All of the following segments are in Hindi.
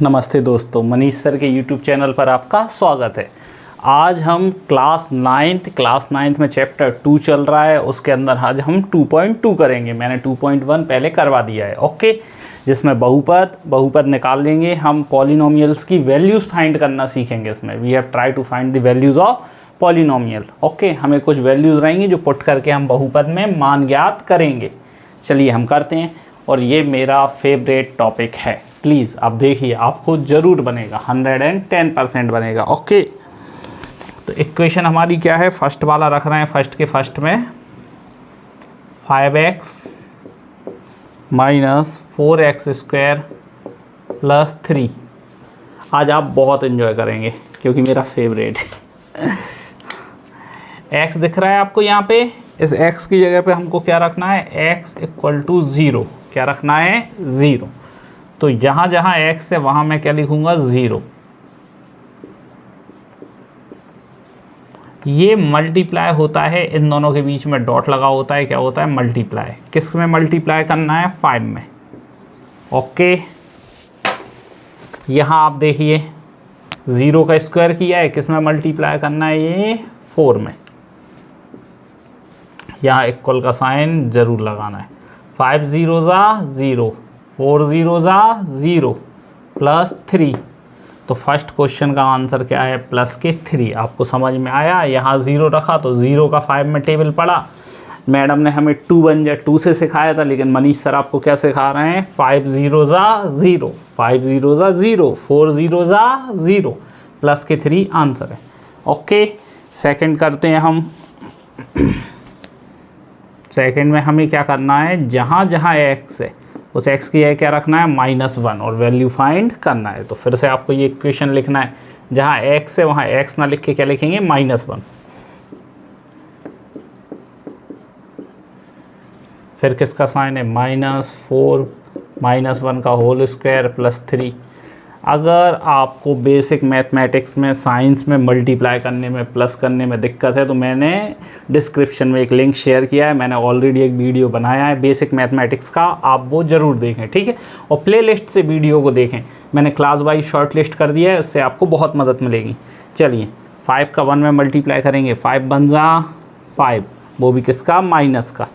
नमस्ते दोस्तों, मनीष सर के YouTube चैनल पर आपका स्वागत है। आज हम क्लास नाइन्थ में चैप्टर 2 चल रहा है, उसके अंदर आज हम 2.2 करेंगे। मैंने 2.1 पहले करवा दिया है, ओके, जिसमें बहुपद निकाल लेंगे। हम पॉलिनोमियल्स की वैल्यूज़ फाइंड करना सीखेंगे। इसमें we have try to find the values of polynomial, okay. हमें कुछ वैल्यूज़ रहेंगी जो पुट करके हम बहुपद में मान ज्ञात करेंगे। चलिए हम करते हैं, और ये मेरा फेवरेट टॉपिक है। प्लीज़ आप देखिए, आपको ज़रूर बनेगा, 110% बनेगा, ओके। तो इक्वेशन हमारी क्या है, फर्स्ट वाला रख रहे हैं। फर्स्ट के फर्स्ट में 5x माइनस 4x² प्लस 3। आज आप बहुत इन्जॉय करेंगे क्योंकि मेरा फेवरेट है। x दिख रहा है आपको यहाँ पे। इस x की जगह पे हमको क्या रखना है, x इक्वल टू 0। क्या रखना है, 0। तो जहाँ जहाँ x है वहाँ मैं क्या लिखूँगा, 0। ये मल्टीप्लाई होता है, इन दोनों के बीच में डॉट लगा होता है। क्या होता है, मल्टीप्लाई। किस में मल्टीप्लाई करना है, 5 में, ओके। यहाँ आप देखिए 0 का स्क्वायर किया है, किस में मल्टीप्लाई करना है, ये 4 में। यहाँ इक्वल का साइन ज़रूर लगाना है। 5 0 ज़ा 0, 4 0 ज़ा 0 प्लस 3। तो फर्स्ट क्वेश्चन का आंसर क्या है, प्लस के 3। आपको समझ में आया। यहाँ 0 रखा तो 0 का 5 में टेबल पड़ा। मैडम ने हमें 2 बन जाए 2 से सिखाया था, लेकिन मनीष सर आपको क्या सिखा रहे हैं, 5 0 ज़ा 0, 5 0 ज़ा 0, 4 0 ज़ा 0 प्लस के 3 आंसर है, ओके। सेकंड करते हैं हम। सेकंड में हमें क्या करना है, जहाँ जहाँ x है उस x की क्या रखना है, -1, और वैल्यू फाइंड करना है। तो फिर से आपको ये इक्वेशन लिखना है, जहाँ x है वहाँ x ना लिख के क्या लिखेंगे, -1। फिर किसका साइन है, -4 -1 का होल स्क्वायर प्लस 3। अगर आपको बेसिक मैथमेटिक्स में, साइंस में मल्टीप्लाई करने में, प्लस करने में दिक्कत है तो मैंने डिस्क्रिप्शन में एक लिंक शेयर किया है। मैंने ऑलरेडी एक वीडियो बनाया है बेसिक मैथमेटिक्स का, आप वो ज़रूर देखें, ठीक है। और प्लेलिस्ट से वीडियो को देखें, मैंने क्लास वाइज शॉर्ट लिस्ट कर दिया है, उससे आपको बहुत मदद मिलेगी। चलिए 5 का 1 में मल्टीप्लाई करेंगे, 5 बन जा 5, वो भी किसका, माइनस का।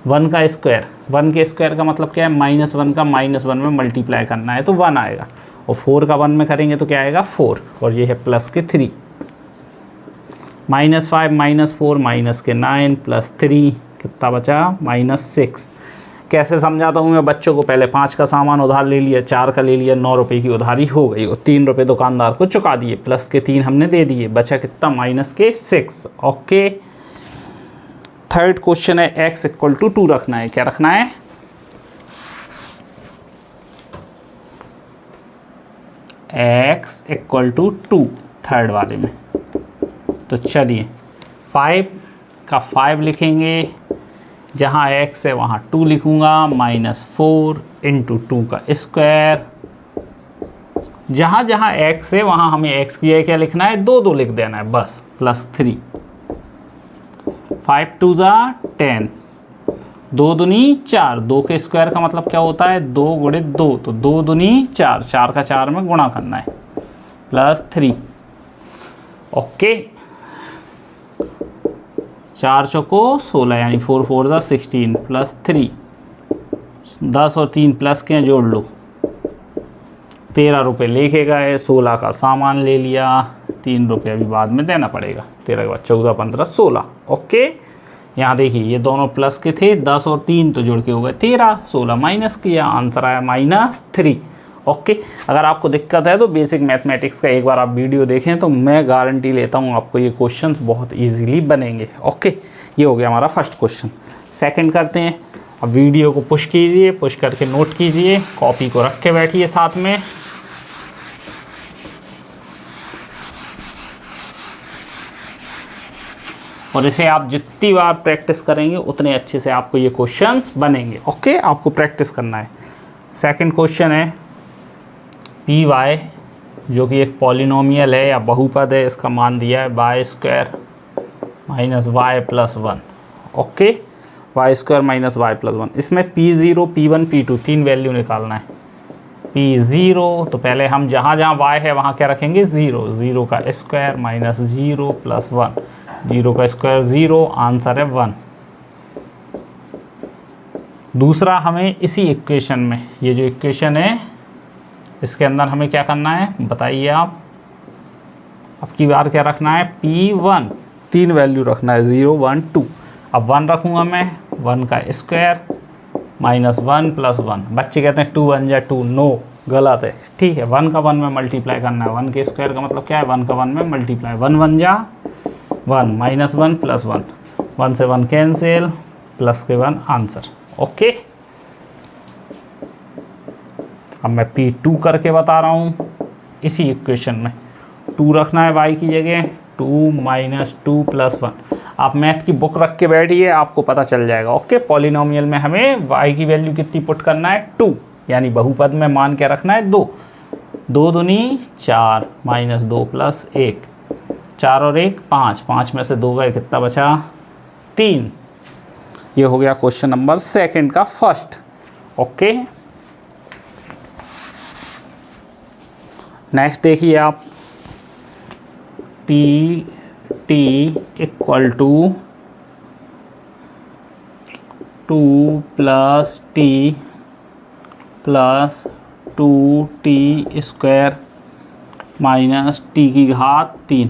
1 का स्क्वायर, 1 के स्क्वायर का मतलब क्या है, -1 का -1 में मल्टीप्लाई करना है तो 1 आएगा। और 4 का 1 में करेंगे तो क्या आएगा, 4, और ये है प्लस के 3। -5 -4 माइनस के 9 प्लस 3, कितना बचा, -6। कैसे समझाता हूँ मैं बच्चों को, पहले 5 का सामान उधार ले लिया, 4 का ले लिया, 9 रुपये की उधारी हो गई, और 3 रुपये दुकानदार को चुका दिए, प्लस के 3 हमने दे दिए, बचा कितना, -6, ओके। थर्ड क्वेश्चन है, x इक्वल टू 2 रखना है। क्या रखना है, x इक्वल टू 2, थर्ड वाले में। तो चलिए 5 का 5 लिखेंगे, जहाँ x है वहाँ 2 लिखूँगा, -4 इंटू 2 का स्क्वायर। जहाँ जहाँ x है वहाँ हमें x की जगह क्या लिखना है, 2 लिख देना है बस, प्लस 3। 5 2 ज़ा 10, 2 दूनी 4, 2 के स्क्वायर का मतलब क्या होता है, 2 गुणे 2, तो 2 दूनी 4, 4 का 4 में गुणा करना है, प्लस 3, ओके। 4 चौको 16, यानी 4 4 ज़ा 16 प्लस 3, 10 और 3 प्लस के जोड़ लो, 13 रुपये लेके गए, 16 का सामान ले लिया, 3 रुपये अभी बाद में देना पड़ेगा। 13 के बाद 14 15 16, ओके। यहाँ देखिए ये दोनों प्लस के थे, 10 और 3 तो जोड़ के हो गए 13, 16 माइनस किया, आंसर आया -3, ओके। अगर आपको दिक्कत है तो बेसिक मैथमेटिक्स का एक बार आप वीडियो देखें, तो मैं गारंटी लेता हूँ आपको ये क्वेश्चंस बहुत इजीली बनेंगे, ओके। ये हो गया हमारा फर्स्ट क्वेश्चन। सेकंड करते हैं। अब वीडियो को पुश कीजिए, पुश करके नोट कीजिए, कॉपी को रख के बैठिए साथ में। और इसे आप जितनी बार प्रैक्टिस करेंगे उतने अच्छे से आपको ये क्वेश्चंस बनेंगे, ओके। आपको प्रैक्टिस करना है। सेकंड क्वेश्चन है, पी वाई, जो कि एक पॉलिनोमियल है या बहुपद है, इसका मान दिया है y² minus y plus 1, okay. y² minus y plus 1, इसमें P0 P1 P2 तीन वैल्यू निकालना है। P 0, तो पहले हम जहाँ जहाँ y है वहाँ क्या रखेंगे 0, 0 का स्क्वायर माइनस 0 प्लस 1, 0 का स्क्वायर 0, आंसर है 1। दूसरा हमें इसी इक्वेशन में, ये जो इक्वेशन है इसके अंदर हमें क्या करना है बताइए आप। अब की बार क्या रखना है P1, 3 वैल्यू रखना है 0 1 2। अब 1 रखूँगा मैं, 1 का स्क्वायर माइनस 1 प्लस 1। बच्चे कहते हैं 2 1 जा 2, नो गलत है, ठीक है। 1 का 1 में मल्टीप्लाई करना है, 1 के स्क्वायर का मतलब क्या है 1 का 1 में मल्टीप्लाई, 1 1 जा 1 माइनस 1 प्लस 1, 1 से 1 कैंसिल, प्लस के 1 आंसर। ओके, अब मैं P2 करके बता रहा हूँ इसी इक्वेशन में। 2 रखना है y की जगह, 2 माइनस 2 प्लस 1। आप मैथ की बुक रख के बैठिए, आपको पता चल जाएगा। ओके, पॉलिनोमियल में हमें y की वैल्यू कितनी पुट करना है 2, यानी बहुपद में मान क्या रखना है 2, 2 दूनी 4 माइनस 2 प्लस 1, 4 और 1 5, 5 में से 2 गए, कितना बचा 3। ये हो गया क्वेश्चन नंबर 2 का फर्स्ट। ओके, नेक्स्ट देखिए आप, P T equal to 2 plus T plus 2t square minus T की घात 3।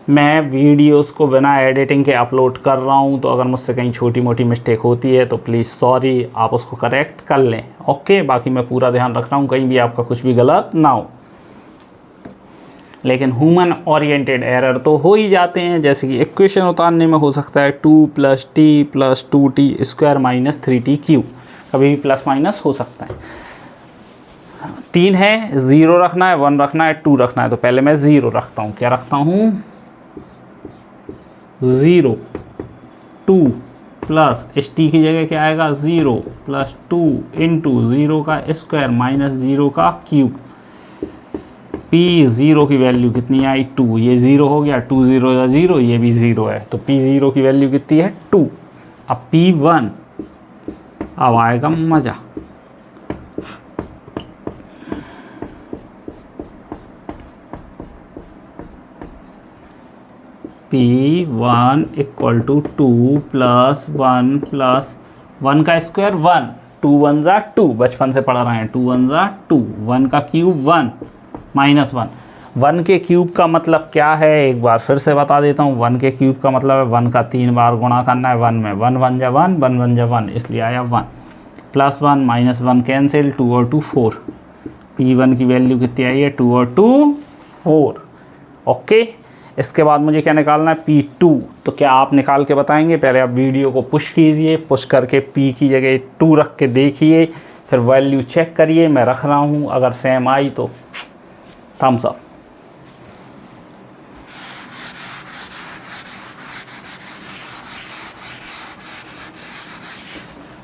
मैं वीडियोस को बिना एडिटिंग के अपलोड कर रहा हूं, तो अगर मुझसे कहीं छोटी मोटी मिस्टेक होती है तो प्लीज़ सॉरी, आप उसको करेक्ट कर लें। ओके, बाकी मैं पूरा ध्यान रख रहा हूं कहीं भी आपका कुछ भी गलत ना हो, लेकिन ह्यूमन ओरिएंटेड एरर तो हो ही जाते हैं। जैसे कि इक्वेशन उतारने में हो सकता है 2 plus T plus 2t square minus 3t cube, कभी भी प्लस माइनस हो सकता है। 3 है, 0 रखना है, 1 रखना है, 2 रखना है, तो पहले मैं 0 रखता हूँ। क्या रखता हूँ 0, 2 प्लस इस टी की जगह क्या आएगा 0 प्लस 2 इंटू 0 का स्क्वायर माइनस 0 का क्यूब। P0 की वैल्यू कितनी आई 2, ये 0 हो गया, 2 0 या 0, ये भी 0 है, तो P0 की वैल्यू कितनी है 2। अब P1, अब आएगा मज़ा। P1 equal to 2 plus 1 plus 1 का स्क्वायर 1, 2 1 जा 2, बचपन से पढ़ रहे हैं, 2 1 जा 2, 1 का क्यूब 1 माइनस 1। 1 के क्यूब का मतलब क्या है, एक बार फिर से बता देता हूँ। 1 के क्यूब का मतलब है 1 का 3 बार गुणा करना है 1 में, 1 1 जा 1, 1 1 जा 1, इसलिए आया 1 प्लस 1 माइनस 1 कैंसिल, 2 और 2 4। P1 की वैल्यू कितनी आई है 2 और 2 4। ओके, इसके बाद मुझे क्या निकालना है P2, तो क्या आप निकाल के बताएंगे? पहले आप वीडियो को पुश कीजिए, पुश करके P की जगह 2 रख के देखिए, फिर वैल्यू चेक करिए। मैं रख रहा हूँ, अगर सेम आई तो थम्स अप।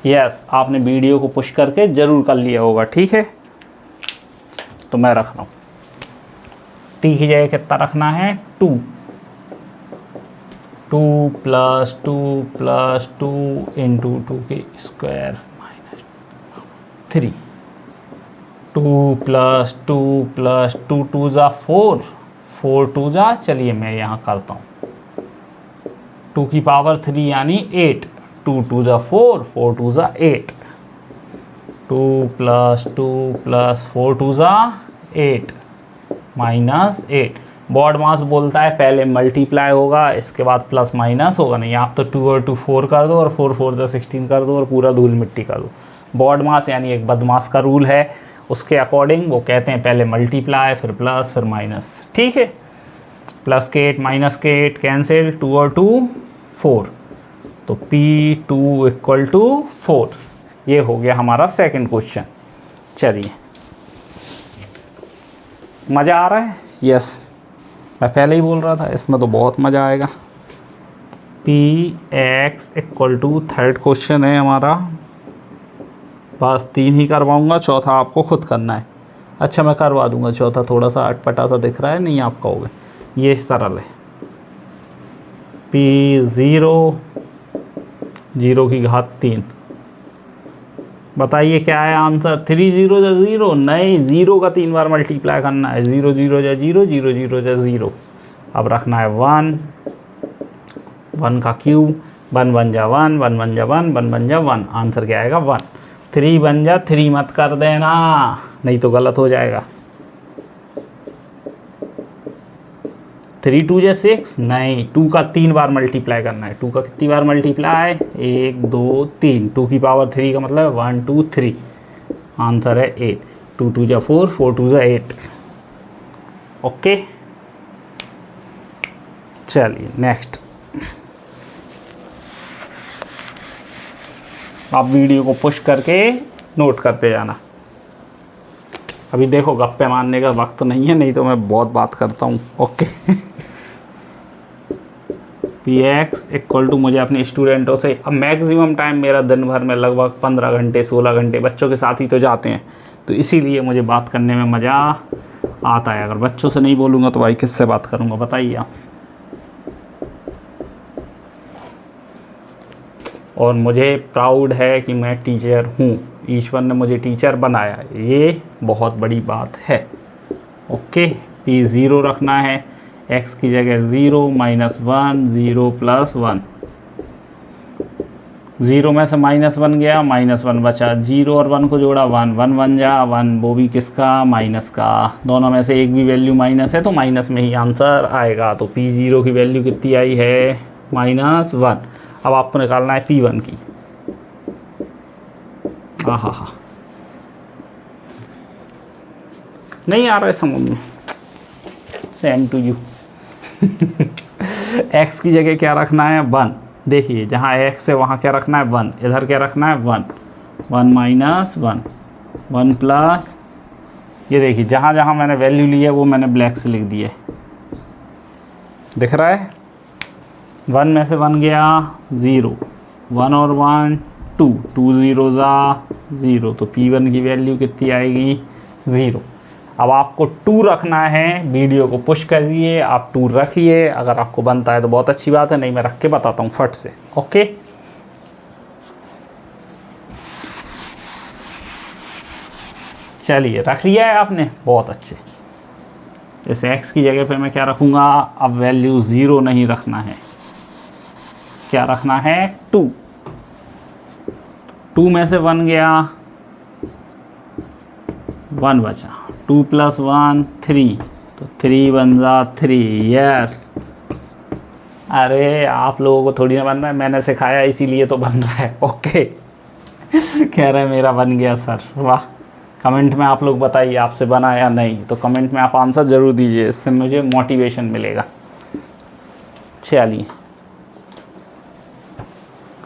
यस, आपने वीडियो को पुश करके ज़रूर कर लिया होगा, ठीक है। तो मैं रख रहा हूँ, टी की जगह कितना रखना है 2, 2 प्लस 2 प्लस 2 इंटू 2 के स्क्वायर माइनस 3, 2 प्लस 2 प्लस 2 2 जा 4, 4 2 जा, चलिए मैं यहाँ करता हूँ 2 की पावर 3 यानी 8, 2 2 जा 4, 4 2 जा 8, 2 प्लस 2 प्लस 4 2 जा 8 माइनस 8। बॉड मास बोलता है पहले मल्टीप्लाई होगा, इसके बाद प्लस माइनस होगा। नहीं, आप तो 2 और 2 4 कर दो, और 4 4 जा 16 कर दो, और पूरा धूल मिट्टी कर दो। बॉड मास यानी एक बदमाश का रूल है, उसके अकॉर्डिंग वो कहते हैं पहले मल्टीप्लाई, फिर प्लस, फिर माइनस, ठीक है। प्लस के 8 माइनस के 8 कैंसिल, 2 और 2 4, तो P2 इक्वल टू 4। ये हो गया हमारा सेकंड क्वेश्चन। चलिए, मज़ा आ रहा है? यस, मैं पहले ही बोल रहा था इसमें तो बहुत मज़ा आएगा। Px equal to third question है हमारा, बस 3 ही करवाऊँगा, चौथा आपको खुद करना है। अच्छा, मैं करवा दूँगा चौथा, थोड़ा सा अटपटा सा दिख रहा है, नहीं आप कहोगे। ये सरल है, P0 0 की घात 3 बताइए क्या है आंसर। 3 0 जा 0, नहीं, 0 का 3 बार मल्टीप्लाई करना है। 0 0 जा 0, 0 0 जा 0। अब रखना है 1, 1 का क्यूब, 1 1 जा 1, 1 1 जा 1, 1 1 जा 1। आंसर क्या आएगा 1। 3 1 जा 3 मत कर देना, नहीं तो गलत हो जाएगा। 3 2 जा 6, नहीं, 2 का 3 बार मल्टीप्लाई करना है। 2 का कितनी बार मल्टीप्लाई, 1 2 3, 2 की पावर 3 का मतलब है 1 2 3। आंसर है 8। 2 2 जा 4, 4 2 जा 8। ओके, चलिए नेक्स्ट। आप वीडियो को पुश करके नोट करते जाना। अभी देखो गप्पे मारने का वक्त नहीं है, नहीं तो मैं बहुत बात करता हूँ। ओके। px इक्वल टू, मुझे अपने स्टूडेंटों से, अब मैक्सिमम टाइम मेरा दिन भर में लगभग 15 घंटे 16 घंटे बच्चों के साथ ही तो जाते हैं, तो इसीलिए मुझे बात करने में मज़ा आता है। अगर बच्चों से नहीं बोलूँगा तो भाई किससे बात करूँगा, बताइए आप। और मुझे प्राउड है कि मैं टीचर हूँ, ईश्वर ने मुझे टीचर बनाया, ये बहुत बड़ी बात है। ओके, p 0 रखना है, x की जगह 0 -1 0 + 1। 0 में से -1 गया, -1 बचा, 0 और 1 को जोड़ा 1, 1 1 जा 1, वो भी किसका, माइनस का। दोनों में से एक भी वैल्यू माइनस है तो माइनस में ही आंसर आएगा। तो p 0 की वैल्यू कितनी आई है, -1। अब आपको निकालना है p 1 की। हाँ, नहीं आ रहा है समझ में, सेम टू यू। x की जगह क्या रखना है, 1। देखिए जहाँ x है वहाँ क्या रखना है, 1। इधर क्या रखना है, 1 1 -1 1 प्लस, ये देखिए जहाँ जहाँ मैंने वैल्यू ली है वो मैंने ब्लैक से लिख दी है, दिख रहा है। 1 में से 1 गया 0, 1 और 1 2, 2 0 जा 0, तो p1 की वैल्यू कितनी आएगी, 0। अब आपको 2 रखना है, वीडियो को पुश करिए, आप 2 रखिए। अगर आपको बनता है तो बहुत अच्छी बात है, नहीं मैं रख के बताता हूँ फट से। ओके, चलिए रख लिया है आपने, बहुत अच्छे। जैसे x की जगह पे मैं क्या रखूँगा, अब वैल्यू 0 नहीं रखना है, क्या रखना है, 2। 2 में से 1 गया, 1 बचा, 2 + 1 3, तो 3 बन जा 3। यस, अरे आप लोगों को थोड़ी ना बन रहा है, मैंने सिखाया इसीलिए तो बन रहा है। ओके, कह रहे हैं मेरा बन गया सर, वाह। कमेंट में आप लोग बताइए आपसे बना या नहीं, तो कमेंट में आप आंसर ज़रूर दीजिए, इससे मुझे मोटिवेशन मिलेगा। चलिए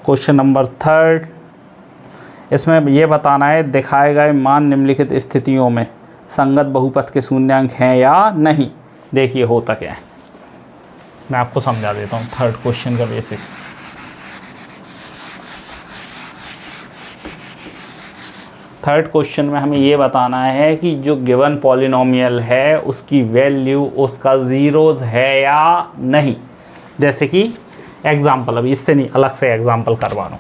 क्वेश्चन नंबर 3, इसमें ये बताना है दिखाए गए मान निम्नलिखित स्थितियों में संगत बहुपद के शून्यांक हैं या नहीं। देखिए होता क्या है, मैं आपको समझा देता हूँ। 3rd क्वेश्चन का बेसिक, थर्ड क्वेश्चन में हमें ये बताना है कि जो गिवन पॉलिनोमियल है उसकी वैल्यू उसका ज़ीरोज़ है या नहीं। जैसे कि एग्जाम्पल, अभी इससे नहीं अलग से एग्जाम्पल करवा रहा हूँ।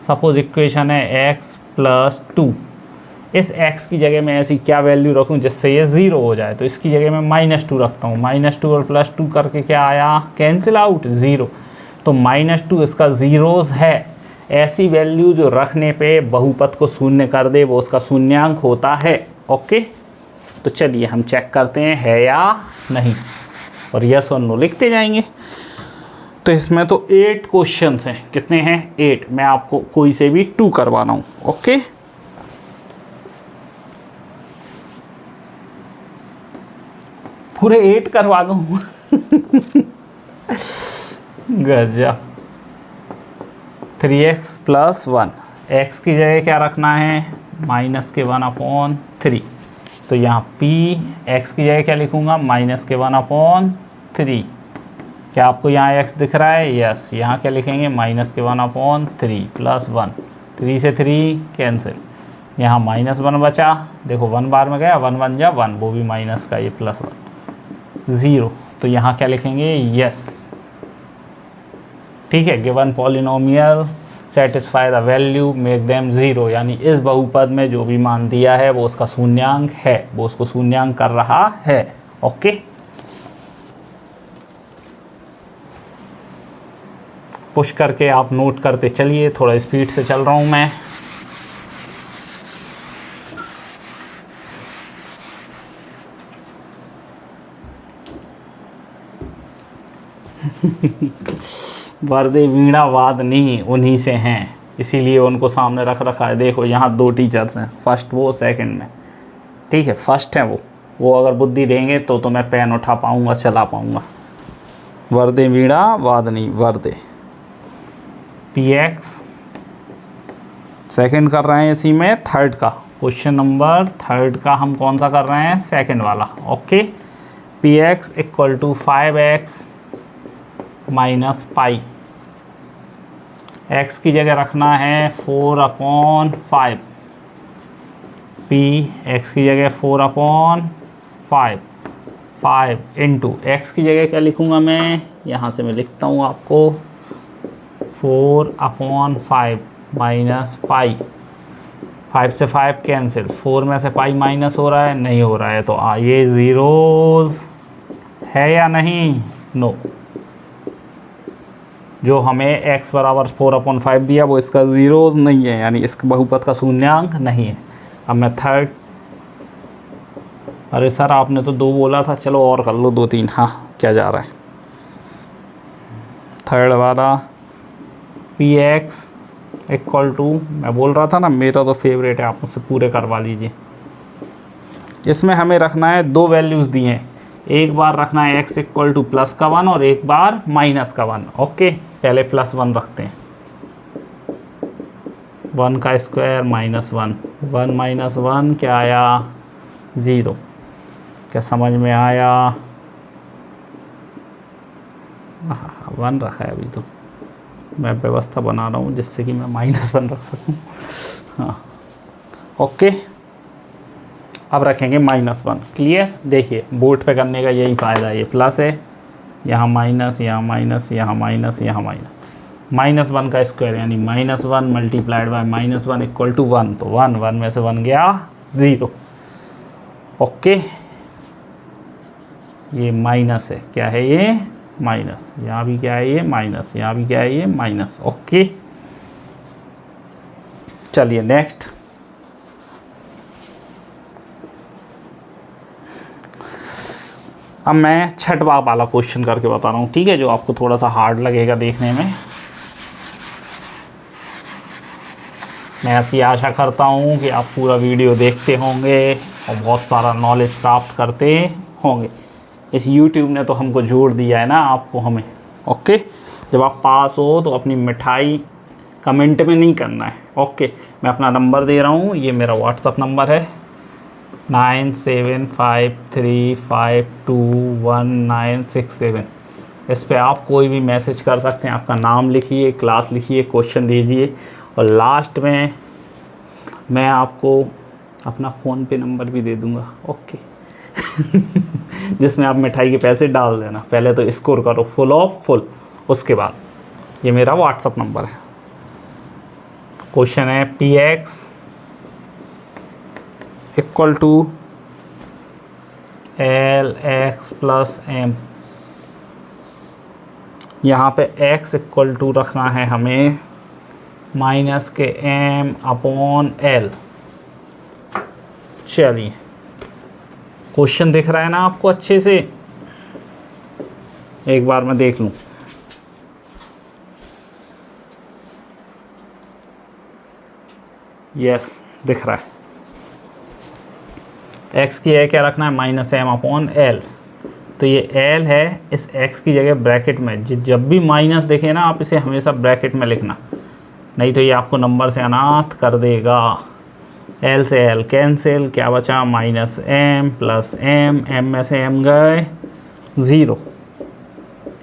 सपोज इक्वेशन है x + 2, इस x की जगह मैं ऐसी क्या वैल्यू रखूँ जिससे ये 0 हो जाए, तो इसकी जगह मैं -2 रखता हूँ। -2 और +2 करके क्या आया, कैंसिल आउट, 0। तो -2 इसका ज़ीरोज़ है। ऐसी वैल्यू जो रखने पे बहुपद को शून्य कर दे वो उसका शून्यांक होता है। ओके, तो चलिए हम चेक करते हैं है या नहीं, और यस और नो लिखते जाएंगे। तो इसमें तो 8 क्वेश्चंस हैं। कितने हैं, 8। मैं आपको कोई से भी 2 करवाना हूँ। ओके, पूरे 8 करवा दूँ। गजब। 3x + 1, x की जगह क्या रखना है, -1/3। तो यहाँ p x की जगह क्या लिखूँगा, -1/3। क्या आपको यहाँ x दिख रहा है, यस। यहाँ क्या लिखेंगे, -1/3 + 1, 3 से 3 कैंसिल, यहाँ -1 बचा। देखो 1 बार में गया, 1 1 जा 1, वो भी माइनस का, ये +1, 0। तो यहाँ क्या लिखेंगे, यस। ठीक है, given polynomial satisfy the value, make them zero, यानी इस बहुपद में जो भी मान दिया है वो उसका शून्यांक है, वो उसको शून्यांक कर रहा है। ओके, पुश करके आप नोट करते चलिए, थोड़ा स्पीड से चल रहा हूँ मैं। वर्दे वीणा वादनी उन्हीं से हैं, इसीलिए उनको सामने रख रखा है। देखो यहाँ 2 टीचर्स हैं, फर्स्ट वो सेकंड में, ठीक है, फर्स्ट है वो अगर बुद्धि देंगे तो मैं पेन उठा पाऊँगा, चला पाऊँगा। वर्दे वीणा वादनी, वर्दे px सेकंड कर रहे हैं इसी में थर्ड का, क्वेश्चन नंबर थर्ड का हम कौन सा कर रहे हैं, सेकंड वाला। Okay, px equal to 5x minus pi, x की जगह रखना है 4/5, p x की जगह 4/5, 5 इंटू x की जगह क्या लिखूँगा मैं, यहाँ से मैं लिखता हूँ आपको 4/5 माइनस पाई, 5 से 5 कैंसिल, 4 में से पाई माइनस हो रहा है, नहीं हो रहा है, तो ये ज़ीरोज़ है या नहीं, नो। जो हमें x बराबर 4/5 दिया वो इसका ज़ीरोज़ नहीं है, यानी इस बहुपद का शून्यांक नहीं है। अब मैं थर्ड, अरे सर आपने तो 2 बोला था, चलो और कर लो 2-3, हाँ क्या जा रहा है। थर्ड वाला px इक्वल टू, मैं बोल रहा था ना मेरा तो फेवरेट है, आप मुझसे पूरे करवा लीजिए। इसमें हमें रखना है 2 वैल्यूज़ दी हैं, एक बार रखना है x इक्वल टू प्लस का 1 और एक बार माइनस का 1। ओके, पहले +1 रखते हैं, 1 का स्क्वायर माइनस 1, 1 माइनस 1 क्या आया, 0। क्या समझ में आया, 1 रखा है, अभी तो मैं व्यवस्था बना रहा हूँ जिससे कि मैं -1 रख सकूँ। हाँ ओके, अब रखेंगे -1, क्लियर। देखिए बोर्ड पे करने का यही फ़ायदा है, ये प्लस है, यहाँ माइनस, यहाँ माइनस, यहाँ माइनस, यहाँ माइनस, -1 का स्क्वायर यानी -1 मल्टीप्लाइड बाय -1 इक्वल टू 1, तो 1 में से 1 गया 0। ओके, ये माइनस है, क्या है ये, माइनस, यहाँ भी क्या है ये माइनस, यहाँ भी क्या है ये माइनस। ओके, चलिए नेक्स्ट। अब मैं छठवां वाला क्वेश्चन करके बता रहा हूँ, ठीक है, जो आपको थोड़ा सा हार्ड लगेगा देखने में। मैं ऐसी आशा करता हूँ कि आप पूरा वीडियो देखते होंगे और बहुत सारा नॉलेज प्राप्त करते होंगे। इस YouTube ने तो हमको जोड़ दिया है ना आपको, हमें। ओके, जब आप पास हो तो अपनी मिठाई कमेंट में नहीं करना है। ओके, मैं अपना नंबर दे रहा हूँ, ये मेरा व्हाट्सअप नंबर है 9753521967। इस पे आप कोई भी मैसेज कर सकते हैं, आपका नाम लिखिए, क्लास लिखिए, क्वेश्चन दीजिए, और लास्ट में मैं आपको अपना फ़ोन पे नंबर भी दे दूँगा। ओके जिसमें आप मिठाई के पैसे डाल देना। पहले तो स्कोर करो फुल ऑफ फुल, उसके बाद ये मेरा व्हाट्सअप नंबर है। क्वेश्चन है px equal to lx plus m। यहाँ पे x इक्वल टू रखना है हमें माइनस के m/l। चलिए, क्वेश्चन दिख रहा है ना आपको अच्छे से, एक बार मैं देख लूँ। यस, दिख रहा है। x की है क्या रखना है, -m/l। तो ये l है, इस x की जगह ब्रैकेट में, जब भी माइनस दिखे ना आप इसे हमेशा ब्रैकेट में लिखना, नहीं तो ये आपको नंबर से अनाथ कर देगा। l से l कैंसिल, क्या बचा -m प्लस m, m में से m गए 0।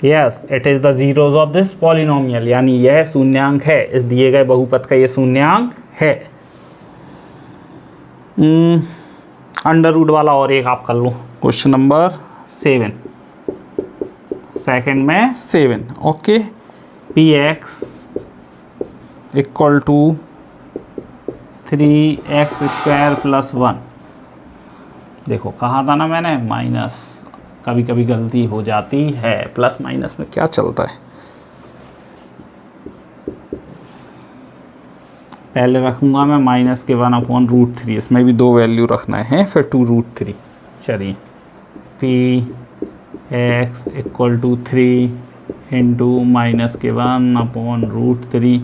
Yes, it is the zeros of this polynomial, यानी यह शून्यांक है, इस दिए गए बहुपद का ये शून्यांक है। अंडर रूट वाला और एक आप कर लो, क्वेश्चन नंबर 7, सेकंड में 7। Okay, px equal to 3x² plus 1। देखो कहा था ना मैंने, माइनस, कभी कभी गलती हो जाती है, प्लस माइनस में क्या चलता है। पहले रखूँगा मैं माइनस के 1/√3, इसमें भी 2 वैल्यू रखना है, फिर 2√3। चलिए px equal to 3 into minus के 1/√3।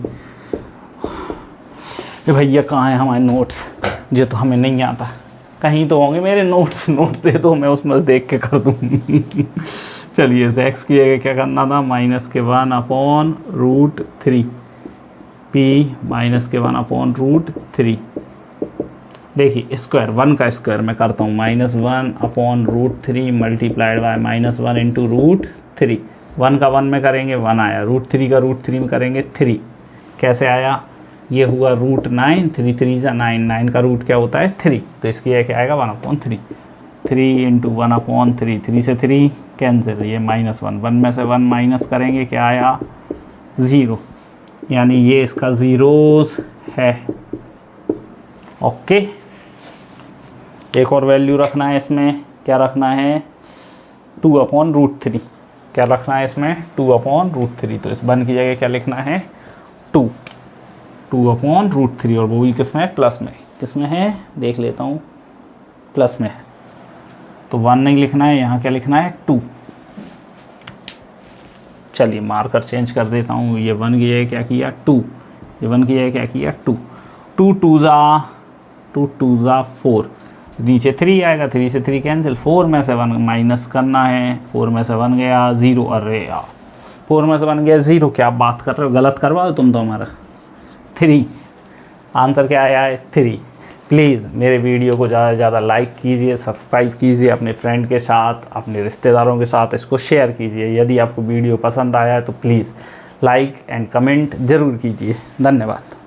भैया कहाँ है हमारे नोट्स, जो तो हमें नहीं आता, कहीं तो होंगे मेरे नोट्स, नोट दे दो, मैं उसमें से देख के कर दूँ। चलिए x की जगह क्या करना था, माइनस के 1/√3, p माइनस के 1/√3। देखिए स्क्वायर, 1 का स्क्वायर मैं करता हूँ, -1/√3 मल्टीप्लाइड बाय -1 इंटू √3। 1 का 1 में करेंगे 1 आया, √3 का √3 में करेंगे 3। कैसे आया, ये हुआ √9, 3 3 जा 9, 9 का रूट क्या होता है 3, तो इसकी क्या आएगा 1/3। 3 इंटू 1/3, 3 से 3 कैंसिल, ये -1, 1 में से 1 माइनस करेंगे, क्या आया 0, यानी ये इसका ज़ीरोस है। ओके, एक और वैल्यू रखना है इसमें, क्या रखना है 2/√3। क्या रखना है इसमें 2/√3, तो इस 1 की जगह क्या लिखना है 2/√3, और वो भी किस में, प्लस में, किस में है देख लेता हूँ, प्लस में है, तो 1 नहीं लिखना है, यहाँ क्या लिखना है 2। चलिए मार्कर चेंज कर देता हूँ, ये 1 की जगह क्या किया 2, ये 1 की जगह क्या किया 2, 2 2 ज़ा 4, नीचे 3 आएगा, 3 से 3 कैंसिल, 4 में से 1 माइनस करना है, 4 में से 1 गया 0, अरे यार 4 में से 1 गया 0, क्या बात कर रहे हो, गलत करवाओ तुम तो हमारा। 3 आंसर क्या आया है 3। प्लीज़ मेरे वीडियो को ज़्यादा से ज़्यादा लाइक कीजिए, सब्सक्राइब कीजिए, अपने फ्रेंड के साथ, अपने रिश्तेदारों के साथ इसको शेयर कीजिए। यदि आपको वीडियो पसंद आया है तो प्लीज़ लाइक एंड कमेंट ज़रूर कीजिए। धन्यवाद।